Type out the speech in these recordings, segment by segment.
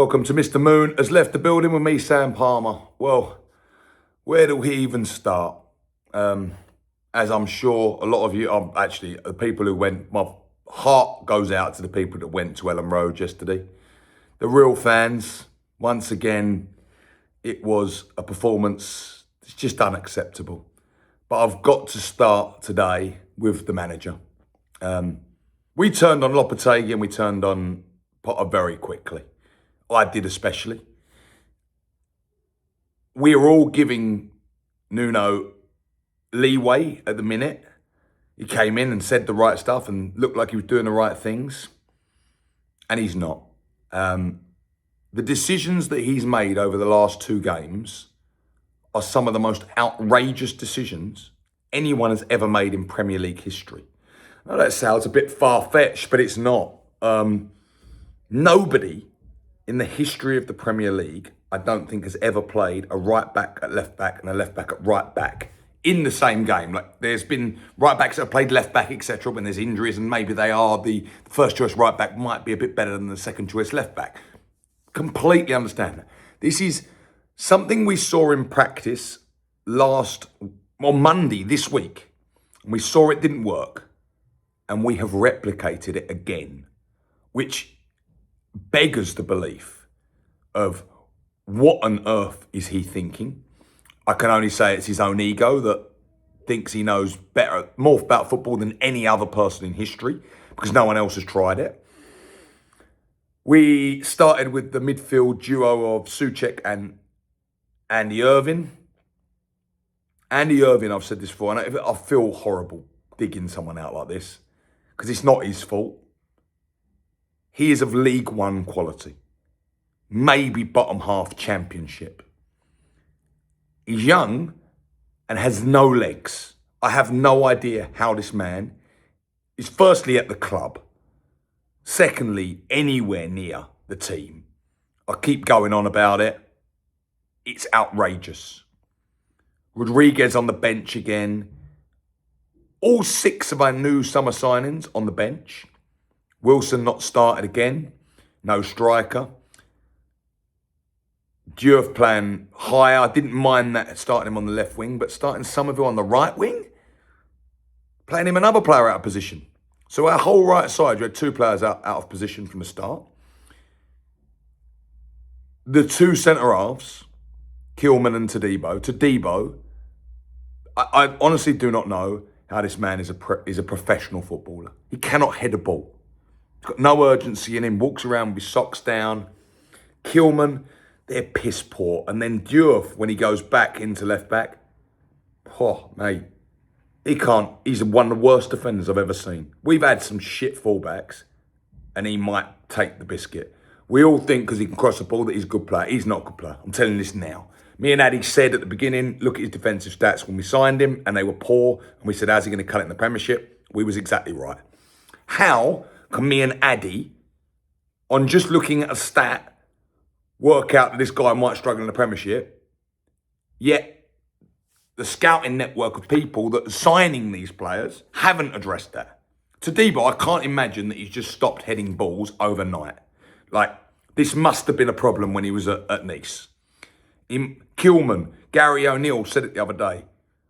Welcome to Mr. Moon has left the building with me, Sam Palmer. Well, where do we even start? As I'm sure a lot of you, actually the people who went, my heart goes out to the people that went to Elland Road yesterday. The real fans, once again, it was a performance that's just unacceptable. But I've got to start today with the manager. We turned on Lopetegui and we turned on Potter very quickly. I did especially. We are all giving Nuno leeway at the minute. He came in and said the right stuff and looked like he was doing the right things. And he's not. The decisions that he's made over the last two games are some of the most outrageous decisions anyone has ever made in Premier League history. Now that sounds a bit far-fetched, but it's not. Nobody in the history of the Premier League, I don't think has ever played a right back at left back and a left back at right back in the same game. Like there's been right backs that have played left back, etc. when there's injuries and maybe they are the first choice right back might be a bit better than the second choice left back. Completely understand that. This is something we saw in practice on Monday this week. And we saw it didn't work. And we have replicated it again, which beggars the belief of what on earth is he thinking. I can only say it's his own ego that thinks he knows more about football than any other person in history because no one else has tried it. We started with the midfield duo of Souček and Andy Irvine. Andy Irvine, I've said this before, and I feel horrible digging someone out like this because it's not his fault. He is of League One quality, maybe bottom half championship. He's young and has no legs. I have no idea how this man is firstly at the club, secondly, anywhere near the team. I keep going on about it. It's outrageous. Rodriguez on the bench again. All six of our new summer signings on the bench. Wilson not started again. No striker. Diouf playing higher. I didn't mind that starting him on the left wing, but starting Somerville on the right wing, playing him another player out of position. So our whole right side, we had two players out of position from the start. The two centre-halves, Kilman and Todibo. Todibo, I honestly do not know how this man is a professional footballer. He cannot head a ball. He's got no urgency in him, walks around with socks down. Kilman, they're piss poor. And then Diouf, when he goes back into left back, oh, mate, he's one of the worst defenders I've ever seen. We've had some shit fullbacks, and he might take the biscuit. We all think because he can cross the ball that he's a good player. He's not a good player. I'm telling you this now. Me and Addy said at the beginning, look at his defensive stats when we signed him, and they were poor. And we said, how's he going to cut it in the Premiership? We was exactly right. How can me and Addy, on just looking at a stat, work out that this guy might struggle in the Premiership, yet the scouting network of people that are signing these players haven't addressed that? Todibo, I can't imagine that he's just stopped heading balls overnight. Like, this must have been a problem when he was at Nice. Kilman, Gary O'Neill said it the other day,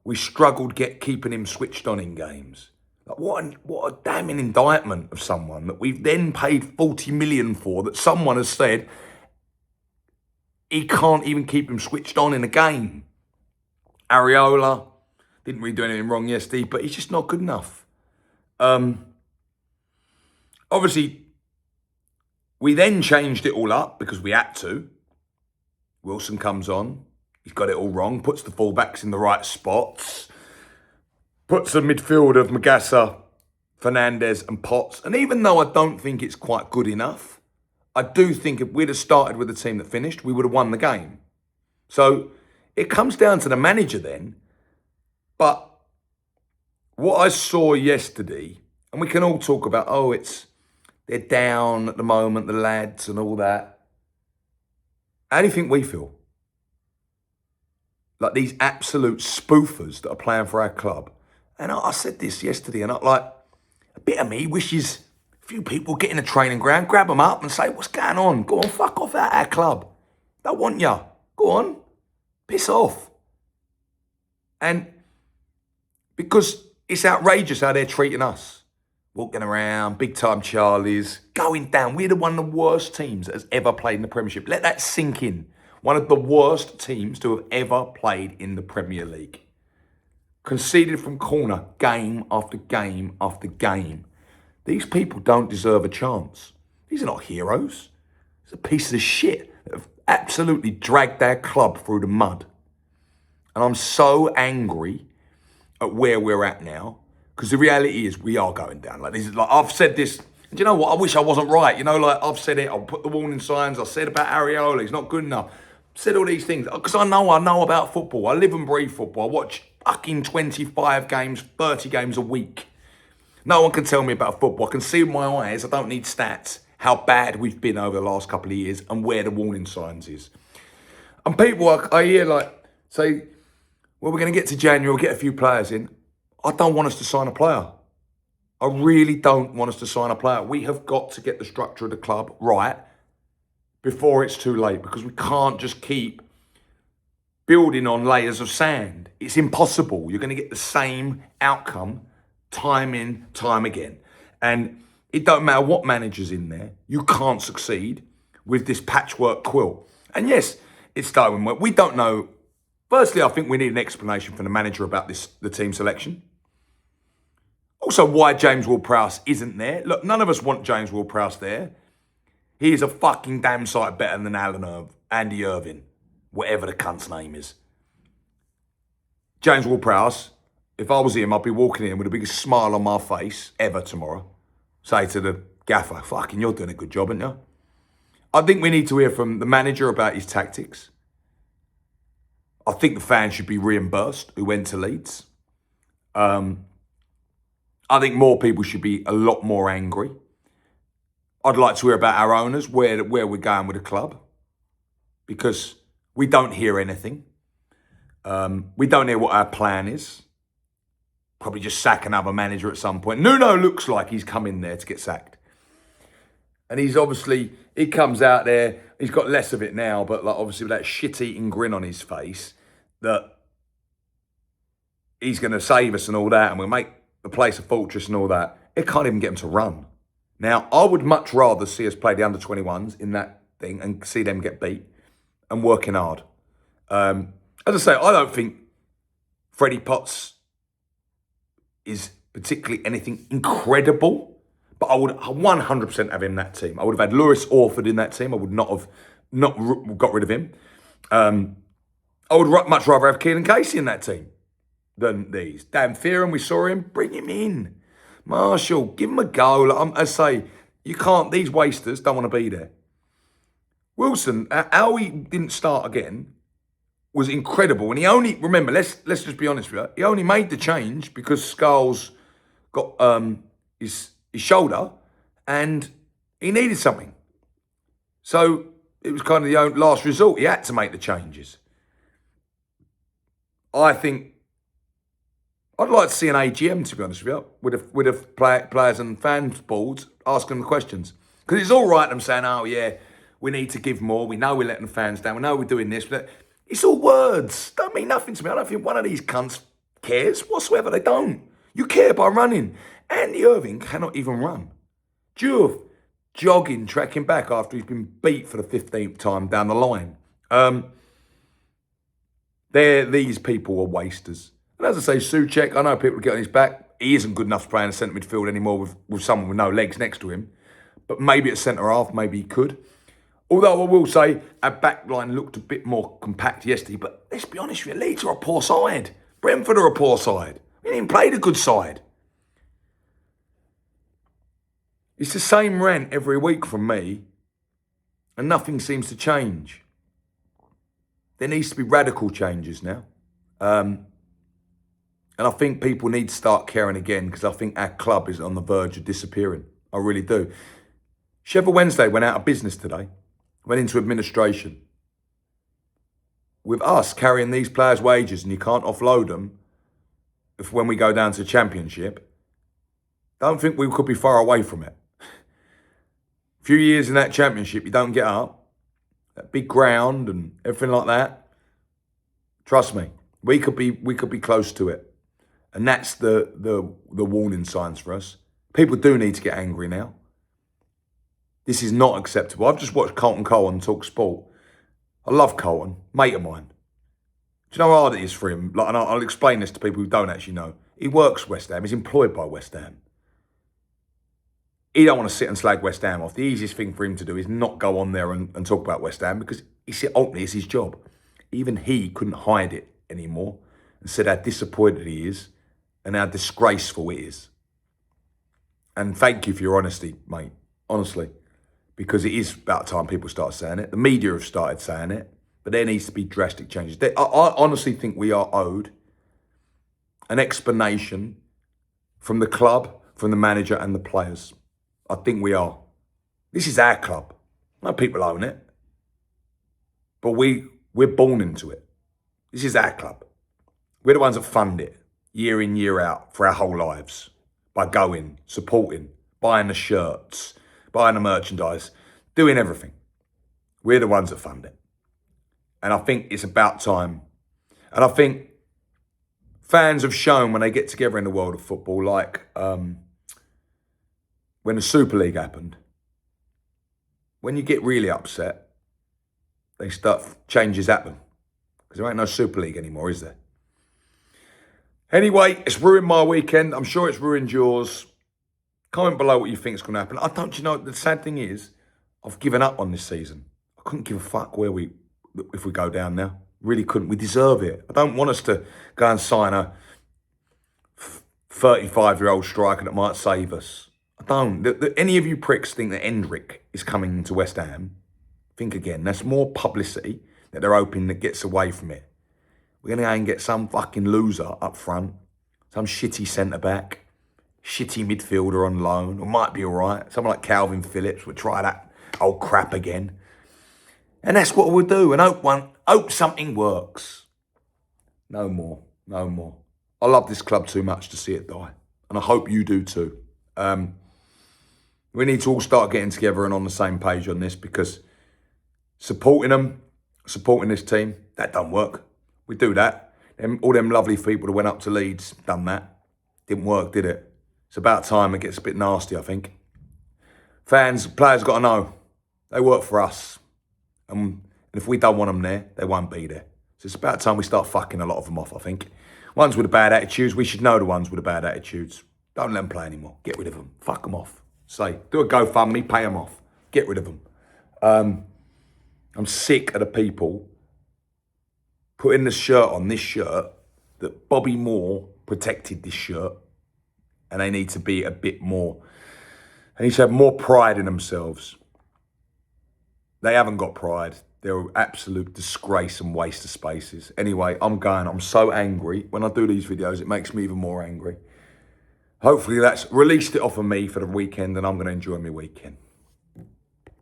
we struggled keeping him switched on in games. Like what a damning indictment of someone that we've then paid 40 million for, that someone has said he can't even keep him switched on in a game. Areola didn't really do anything wrong yesterday, but he's just not good enough. Obviously, we then changed it all up because we had to. Wilson comes on. He's got it all wrong. Puts the fullbacks in the right spots. Puts a midfield of Magassa, Fernandes and Potts. And even though I don't think it's quite good enough, I do think if we'd have started with the team that finished, we would have won the game. So it comes down to the manager then. But what I saw yesterday, and we can all talk about, they're down at the moment, the lads and all that. How do you think we feel? Like these absolute spoofers that are playing for our club. And I said this yesterday, and a bit of me wishes A few people get in the training ground, grab them up and say, what's going on? Go on, fuck off out our club. Don't want ya. Go on, piss off. And because it's outrageous how they're treating us. Walking around, big time Charlies, going down. We're one of the worst teams that has ever played in the Premiership. Let that sink in. One of the worst teams to have ever played in the Premier League. Conceded from corner, game after game after game. These people don't deserve a chance. These are not heroes. It's a piece of shit that have absolutely dragged their club through the mud. And I'm so angry at where we're at now. Because the reality is we are going down. Like this is like I've said this. And you know what? I wish I wasn't right. You know, like I've said it. I'll put the warning signs. I said about Areola. He's not good enough. Said all these things because I know about football. I live and breathe football. I watch fucking 25 games, 30 games a week. No one can tell me about football. I can see with my eyes. I don't need stats. How bad we've been over the last couple of years and where the warning signs is. And people I hear like say, well, we're going to get to January. We'll get a few players in. I don't want us to sign a player. I really don't want us to sign a player. We have got to get the structure of the club right before it's too late because we can't just keep building on layers of sand. It's impossible. You're going to get the same outcome time in, time again. And it don't matter what manager's in there. You can't succeed with this patchwork quilt. And yes, it's starting work. We don't know. Firstly, I think we need an explanation from the manager about the team selection. Also, why James Ward-Prowse isn't there. Look, none of us want James Ward-Prowse there. He is a fucking damn sight better than Andy Irvine, whatever the cunt's name is. James Ward-Prowse, if I was him, I'd be walking in with the biggest smile on my face ever tomorrow. Say to the gaffer, fucking, you're doing a good job, aren't you? I think we need to hear from the manager about his tactics. I think the fans should be reimbursed who went to Leeds. I think more people should be a lot more angry. I'd like to hear about our owners, where we're going with the club. Because we don't hear anything. We don't hear what our plan is. Probably just sack another manager at some point. Nuno looks like he's come in there to get sacked. And he's obviously, he comes out there, he's got less of it now, but like obviously with that shit-eating grin on his face, that he's going to save us and all that, and we'll make the place a fortress and all that. It can't even get him to run. Now, I would much rather see us play the under-21s in that thing and see them get beat and working hard. As I say, I don't think Freddie Potts is particularly anything incredible, but I would 100% have him in that team. I would have had Lewis Orford in that team. I would not have got rid of him. I would much rather have Keelan Casey in that team than these. Dan Fearon, we saw him, bring him in. Marshall, give him a go. Like, I say, you can't, these wasters don't want to be there. Wilson, how he didn't start again was incredible. And he only, remember, let's just be honest with you, he only made the change because Skulls got his shoulder and he needed something. So it was kind of the last resort. He had to make the changes. I think I'd like to see an AGM, to be honest with you, with players and fans boards asking the questions. Because it's all right them saying, oh yeah, we need to give more. We know we're letting the fans down. We know we're doing this. But it's all words. Don't mean nothing to me. I don't think one of these cunts cares whatsoever. They don't. You care by running. Andy Irvine cannot even run. Juve, jogging, tracking back after he's been beat for the 15th time down the line. These people are wasters. And as I say, Souček, I know people get on his back. He isn't good enough to play in the centre midfield anymore with someone with no legs next to him. But maybe at centre half, maybe he could. Although I will say, our back line looked a bit more compact yesterday. But let's be honest with you, Leeds are a poor side. Brentford are a poor side. We didn't even play a good side. It's the same rant every week from me. And nothing seems to change. There needs to be radical changes now. And I think people need to start caring again because I think our club is on the verge of disappearing. I really do. Sheffield Wednesday went out of business today. Went into administration. With us carrying these players' wages and you can't offload them when we go down to the Championship, I don't think we could be far away from it. A few years in that championship, you don't get up. That big ground and everything like that. Trust me, we could be close to it. And that's the warning signs for us. People do need to get angry now. This is not acceptable. I've just watched Carlton Cole on Talk Sport. I love Carlton, mate of mine. Do you know how hard it is for him? Like, and I'll explain this to people who don't actually know. He works West Ham. He's employed by West Ham. He don't want to sit and slag West Ham off. The easiest thing for him to do is not go on there and talk about West Ham because ultimately it's his job. Even he couldn't hide it anymore and said how disappointed he is and how disgraceful it is. And thank you for your honesty, mate. Honestly. Because it is about time people start saying it. The media have started saying it. But there needs to be drastic changes. I honestly think we are owed an explanation from the club, from the manager and the players. I think we are. This is our club. No people own it. But we're born into it. This is our club. We're the ones that fund it year in, year out for our whole lives. By going, supporting, buying the shirts, buying the merchandise, doing everything. We're the ones that fund it. And I think it's about time. And I think fans have shown when they get together in the world of football, like when the Super League happened, when you get really upset, changes happen. Because there ain't no Super League anymore, is there? Anyway, it's ruined my weekend. I'm sure it's ruined yours. Comment below what you think is going to happen. You know, the sad thing is, I've given up on this season. I couldn't give a fuck if we go down now. Really couldn't. We deserve it. I don't want us to go and sign a 35-year-old striker that might save us. I don't. Any of you pricks think that Hendrick is coming to West Ham, think again. That's more publicity that they're hoping that gets away from it. We're going to go and get some fucking loser up front, some shitty centre-back, shitty midfielder on loan, or might be all right. Someone like Calvin Phillips would try that old crap again. And that's what we'll do, and hope something works. No more. I love this club too much to see it die, and I hope you do too. We need to all start getting together and on the same page on this because supporting this team, that don't work. We do that. All them lovely people that went up to Leeds, done that. Didn't work, did it? It's about time it gets a bit nasty, I think. Fans, players got to know. They work for us. And if we don't want them there, they won't be there. So it's about time we start fucking a lot of them off, I think. Ones with the bad attitudes, we should know the ones with the bad attitudes. Don't let them play anymore. Get rid of them. Fuck them off. Say, do a GoFundMe, pay them off. Get rid of them. I'm sick of the people putting the shirt on this shirt that Bobby Moore protected this shirt, and they need to be a bit more. They need to have more pride in themselves. They haven't got pride. They're an absolute disgrace and waste of spaces. Anyway, I'm so angry. When I do these videos, it makes me even more angry. Hopefully that's released it off of me for the weekend and I'm going to enjoy my weekend.